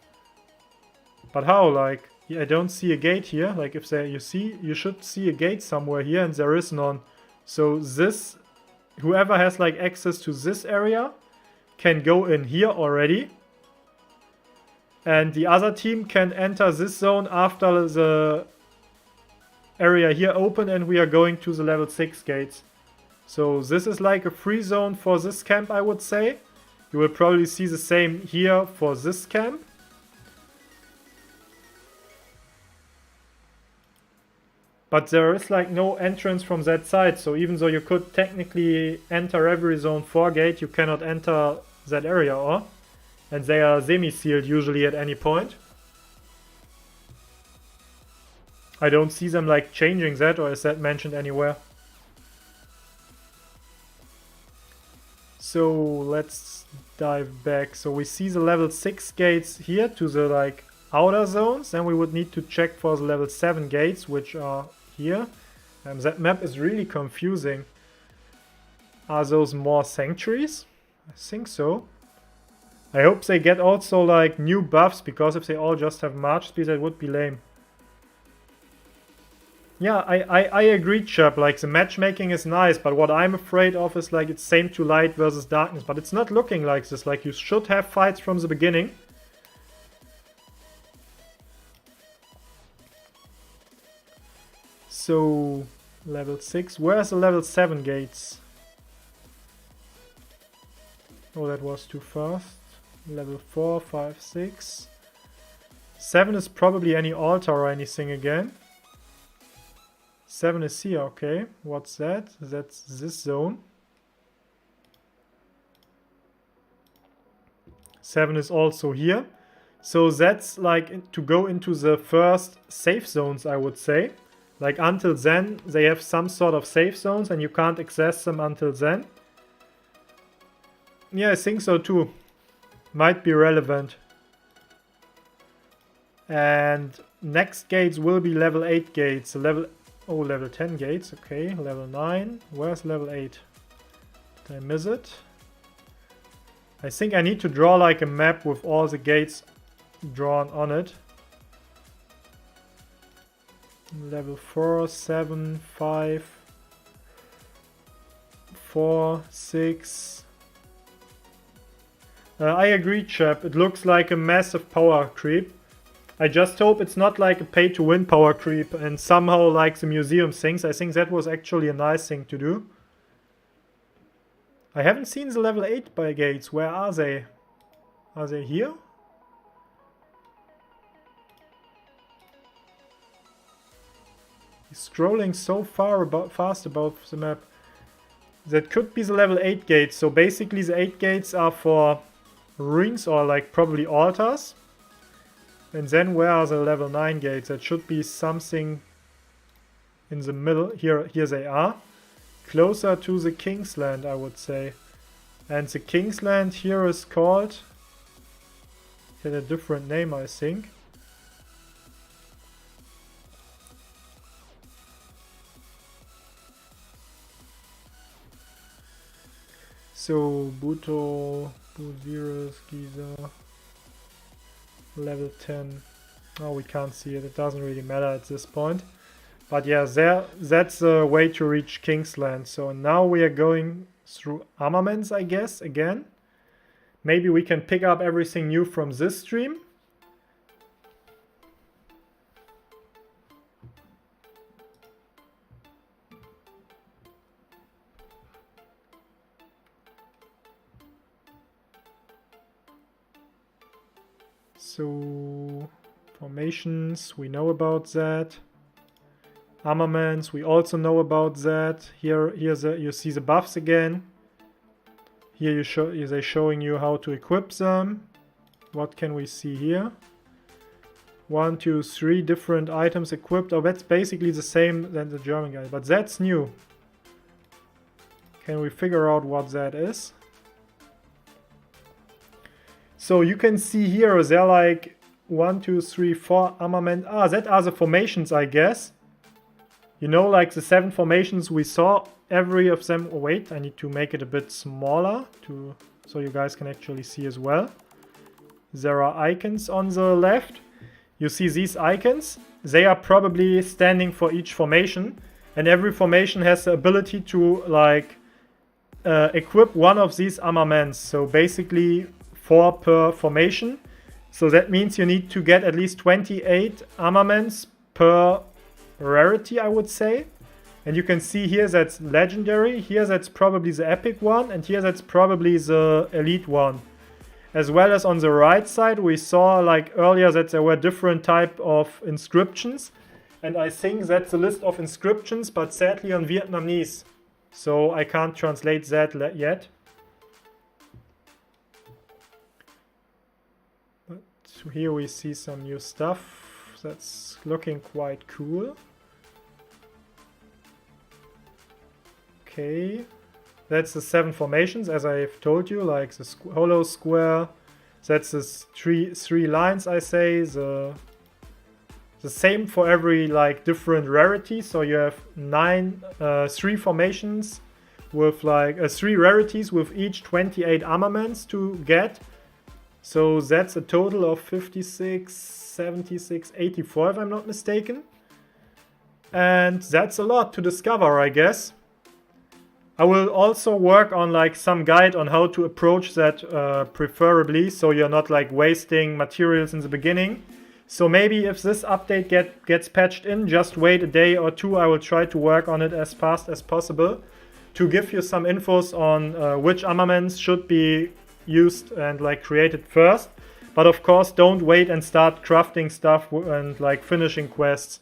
But how? Like, I don't see a gate here. Like, if there, you should see a gate somewhere here, and there is none. So this, whoever has like access to this area can go in here already. And the other team can enter this zone after the area here open, and we are going to the level 6 gates. So this is like a free zone for this camp, I would say. You will probably see the same here for this camp. But there is like no entrance from that side, so even though you could technically enter every zone 4 gate, you cannot enter that area, or? And they are semi-sealed usually at any point. I don't see them like changing that, or is that mentioned anywhere? So let's dive back. So we see the level 6 gates here to the like outer zones. Then we would need to check for the level 7 gates, which are here. That map is really confusing. Are those more sanctuaries? I think so. I hope they get also like new buffs, because if they all just have march speed, that would be lame. Yeah, I agree, Chap. Like, the matchmaking is nice, but what I'm afraid of is like it's same to light versus darkness. But it's not looking like this. Like, you should have fights from the beginning. So, level 6. Where's the level 7 gates? Oh, that was too fast. Level 4, 5, 6. 7 is probably any altar or anything again. 7 is here, okay. What's that? That's this zone. 7 is also here. So that's like to go into the first safe zones, I would say. Like, until then, they have some sort of safe zones and you can't access them until then. Yeah, I think so too. Might be relevant. And next gates will be level 8 gates. Level 10 gates. Okay, level 9. Where's level 8? Did I miss it? I think I need to draw like a map with all the gates drawn on it. Level 4, 7, 5, 4, 6. I agree, Chap. It looks like a massive power creep. I just hope it's not like a pay-to-win power creep and somehow like the museum things. I think that was actually a nice thing to do. I haven't seen the level 8 by gates. Where are they? Are they here? He's scrolling so fast about the map. That could be the level 8 gates. So basically the 8 gates are for ruins or like probably altars. And then where are the level 9 gates? That should be something in the middle. Here they are. Closer to the Kingsland, I would say. And the Kingsland here is called... It had a different name, I think. So, Buto, Buziris, Giza, level 10. Oh, we can't see it. It doesn't really matter at this point. But yeah, that's the way to reach Kingsland. So now we are going through armaments, I guess, again. Maybe we can pick up everything new from this stream. So, formations, we know about that. Armaments, we also know about that. Here you see the buffs again. Here they're showing you how to equip them. What can we see here? 1, 2, 3 different items equipped. Oh, that's basically the same than the German guy, but that's new. Can we figure out what that is? So you can see here they're like 1, 2, 3, 4 armament. Ah, that are the formations, I guess. You know, like the 7 formations we saw, every of them. Oh, wait, I need to make it a bit smaller so you guys can actually see as well. There are icons on the left. You see these icons. They are probably standing for each formation. And every formation has the ability to like equip one of these armaments. So basically 4 per formation. So that means you need to get at least 28 armaments per rarity, I would say. And you can see here that's legendary. Here that's probably the epic one. And here that's probably the elite one. As well as on the right side, we saw like earlier that there were different type of inscriptions. And I think that's a list of inscriptions, but sadly on Vietnamese. So I can't translate that yet. But here we see some new stuff. That's looking quite cool. Okay. That's the 7 formations, as I've told you, like the hollow square. That's the three lines, I say. The same for every like different rarity. So you have 3 formations with like 3 rarities with each 28 armaments to get. So that's a total of 56, 76, 84 if I'm not mistaken. And that's a lot to discover, I guess. I will also work on like some guide on how to approach that preferably, so you're not like wasting materials in the beginning. So maybe if this update gets patched in, just wait a day or 2. I will try to work on it as fast as possible to give you some infos on which armaments should be used and like created first. But of course, don't wait and start crafting stuff and like finishing quests.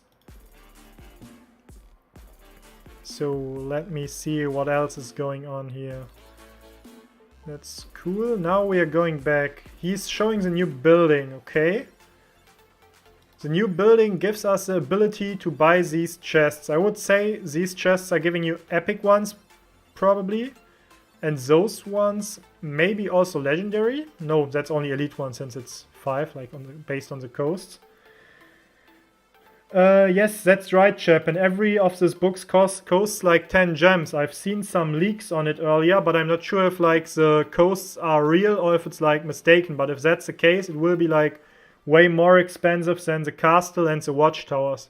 So let me see what else is going on here. That's cool. Now we are going back. He's showing the new building, okay? The new building gives us the ability to buy these chests. I would say these chests are giving you epic ones, probably. And those ones maybe also legendary. No, that's only elite ones since it's 5, like based on the coasts. Yes, that's right, chap. And every of these books costs like 10 gems. I've seen some leaks on it earlier, but I'm not sure if like the coasts are real or if it's like mistaken. But if that's the case, it will be like way more expensive than the castle and the watchtowers.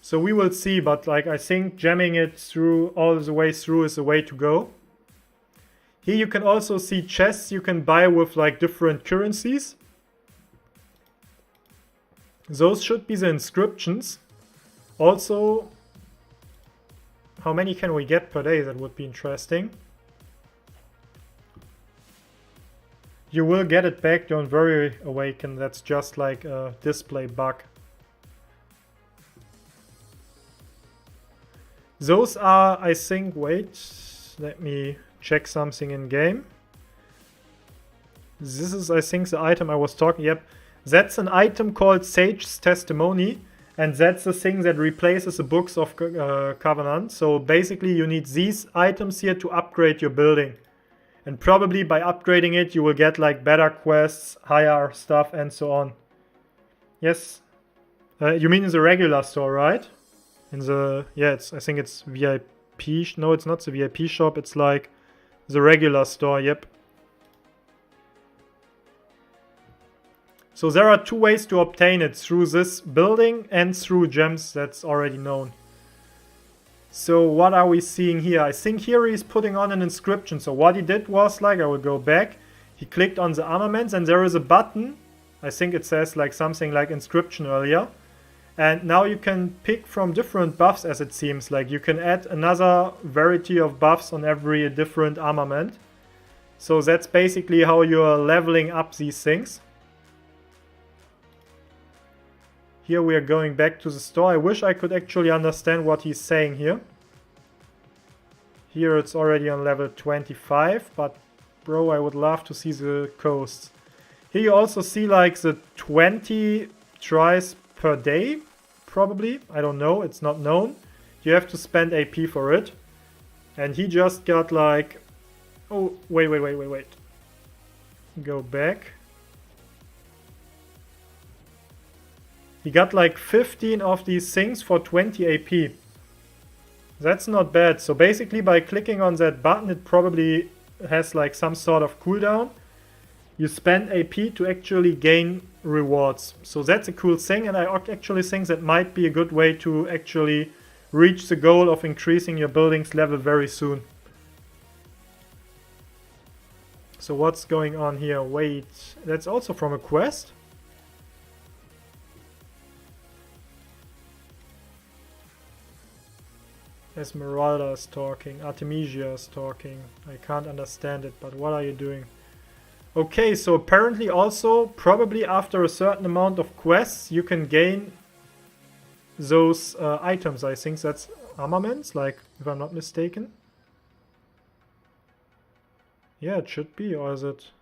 So we will see, but like I think jamming it through all the way through is the way to go. Here you can also see chests you can buy with like different currencies. Those should be the inscriptions. Also, how many can we get per day? That would be interesting. You will get it back, don't worry, Awaken. That's just like a display bug. Those are, I think, wait, let me check something in game. This is, I think, the item I was talking, yep. That's an item called Sage's Testimony, and that's the thing that replaces the Books of Covenant. So basically you need these items here to upgrade your building. And probably by upgrading it you will get like better quests, higher stuff and so on. Yes. You mean in the regular store, right? In the, yeah, I think it's VIP, no it's not the VIP shop, it's like the regular store, yep. So there are 2 ways to obtain it, through this building and through gems that's already known. So what are we seeing here? I think here he's putting on an inscription. So what he did was like, I will go back, he clicked on the armaments and there is a button. I think it says like something like inscription earlier. And now you can pick from different buffs as it seems. Like you can add another variety of buffs on every different armament. So that's basically how you're leveling up these things. Here we are going back to the store. I wish I could actually understand what he's saying here. Here it's already on level 25, but bro, I would love to see the coasts. Here you also see like the 20 tries per day, probably. I don't know, it's not known. You have to spend AP for it. And he just got like... Oh, wait. Go back. He got like 15 of these things for 20 AP. That's not bad. So basically by clicking on that button, it probably has like some sort of cooldown. You spend AP to actually gain rewards. So that's a cool thing, and I actually think that might be a good way to actually reach the goal of increasing your buildings level very soon. So what's going on here? Wait, that's also from a quest? Esmeralda is talking, Artemisia is talking. I can't understand it, but what are you doing? Okay, so apparently also, probably after a certain amount of quests, you can gain those items. I think that's armaments, like, if I'm not mistaken. Yeah, it should be, or is it?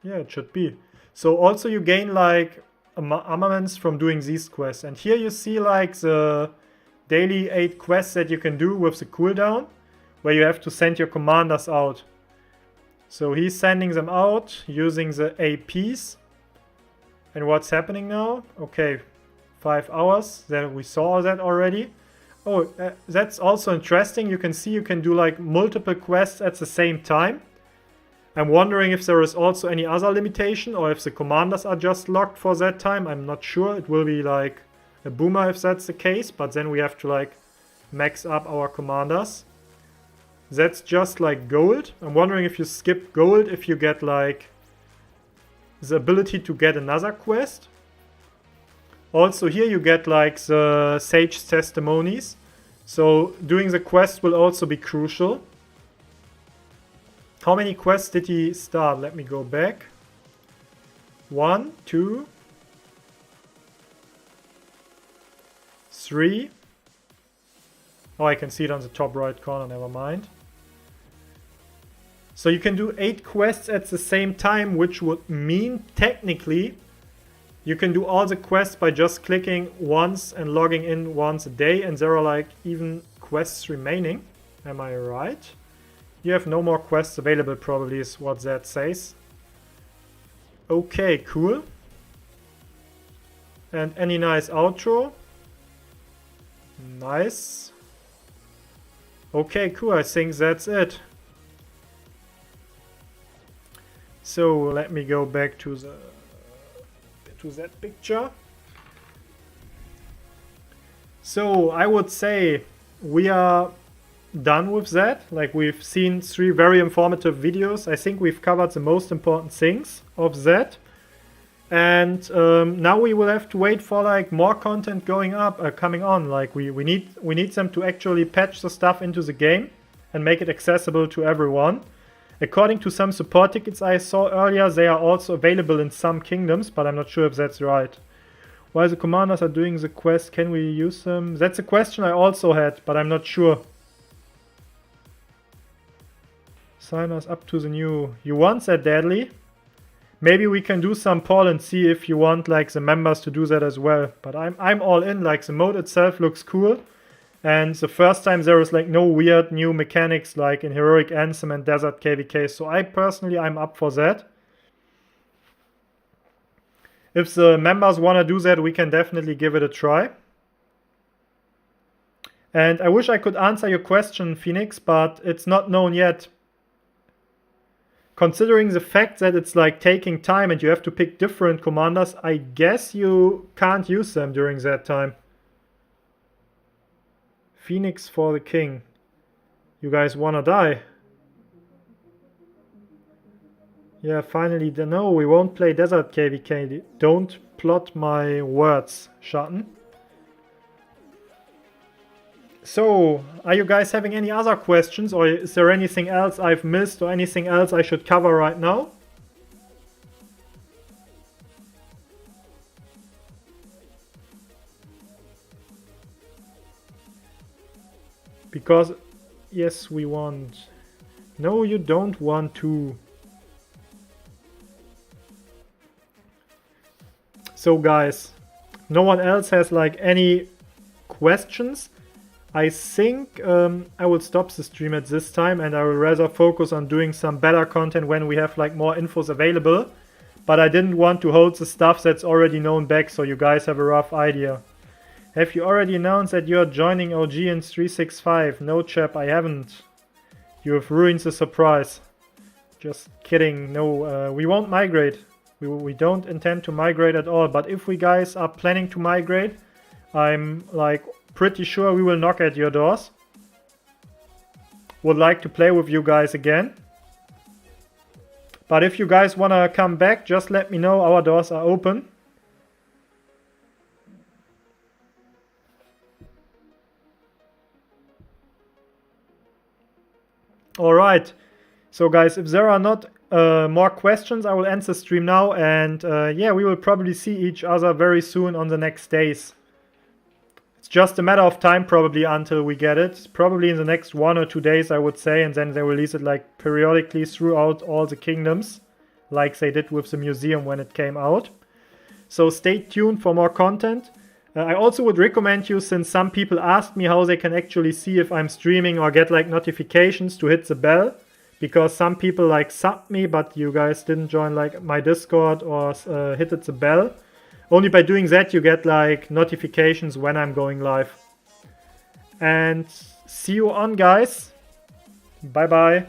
Yeah, it should be. So also you gain, like, armaments from doing these quests. And here you see, like, the daily 8 quests that you can do with the cooldown, where you have to send your commanders out. So he's sending them out using the APs. And what's happening now? Okay, 5 hours. Then we saw that already. Oh, that's also interesting. You can see you can do like multiple quests at the same time. I'm wondering if there is also any other limitation or if the commanders are just locked for that time. I'm not sure. It will be like a boomer if that's the case. But then we have to like max up our commanders. That's just like gold. I'm wondering if you skip gold, if you get like the ability to get another quest. Also here you get like the sage testimonies. So doing the quest will also be crucial. How many quests did he start? Let me go back. 1, 2, 3. Oh, I can see it on the top right corner, never mind. So you can do 8 quests at the same time, which would mean technically you can do all the quests by just clicking once and logging in once a day, and there are like even quests remaining. Am I right? You have no more quests available probably is what that says. Okay, cool. And any nice outro? Nice. Okay, cool. I think that's it. So let me go back to that picture. So I would say we are done with that. Like, we've seen 3 very informative videos. I think we've covered the most important things of that. And now we will have to wait for like more content coming on. Like we need them to actually patch the stuff into the game and make it accessible to everyone. According to some support tickets I saw earlier, they are also available in some kingdoms, but I'm not sure if that's right. While the commanders are doing the quest, can we use them? That's a question I also had, but I'm not sure. Sign us up to the new... You want that, Deadly? Maybe we can do some poll and see if you want like the members to do that as well. But I'm all in. Like, the mode itself looks cool. And the first time there is like no weird new mechanics like in Heroic Anthem and Desert KVK. So I'm up for that. If the members want to do that, we can definitely give it a try. And I wish I could answer your question, Phoenix, but it's not known yet. Considering the fact that it's like taking time and you have to pick different commanders, I guess you can't use them during that time. Phoenix for the king. You guys wanna die? Yeah, finally. No, we won't play Desert KVK. Don't plot my words, Schatten. So, are you guys having any other questions, or is there anything else I've missed or anything else I should cover right now? Because, yes, we want... No, you don't want to. So guys, no one else has like any questions. I think I will stop the stream at this time, and I will rather focus on doing some better content when we have like more infos available. but I didn't want to hold the stuff that's already known back, so you guys have a rough idea. Have you already announced that you're joining OG in 365? No, chap, I haven't. You have ruined the surprise. Just kidding. No, we won't migrate. We don't intend to migrate at all. But if we guys are planning to migrate, I'm like pretty sure we will knock at your doors. Would like to play with you guys again. But if you guys want to come back, just let me know. Our doors are open. Alright. So guys, if there are not more questions, I will end the stream now. And yeah, we will probably see each other very soon on the next days. It's just a matter of time probably until we get it. Probably in the next 1 or 2 days, I would say. And then they release it like periodically throughout all the kingdoms. Like they did with the museum when it came out. So stay tuned for more content. I also would recommend you, since some people asked me how they can actually see if I'm streaming or get like notifications, to hit the bell. Because some people like sub me, but you guys didn't join like my Discord or hit the bell. Only by doing that you get like notifications when I'm going live. And see you on, guys. Bye bye.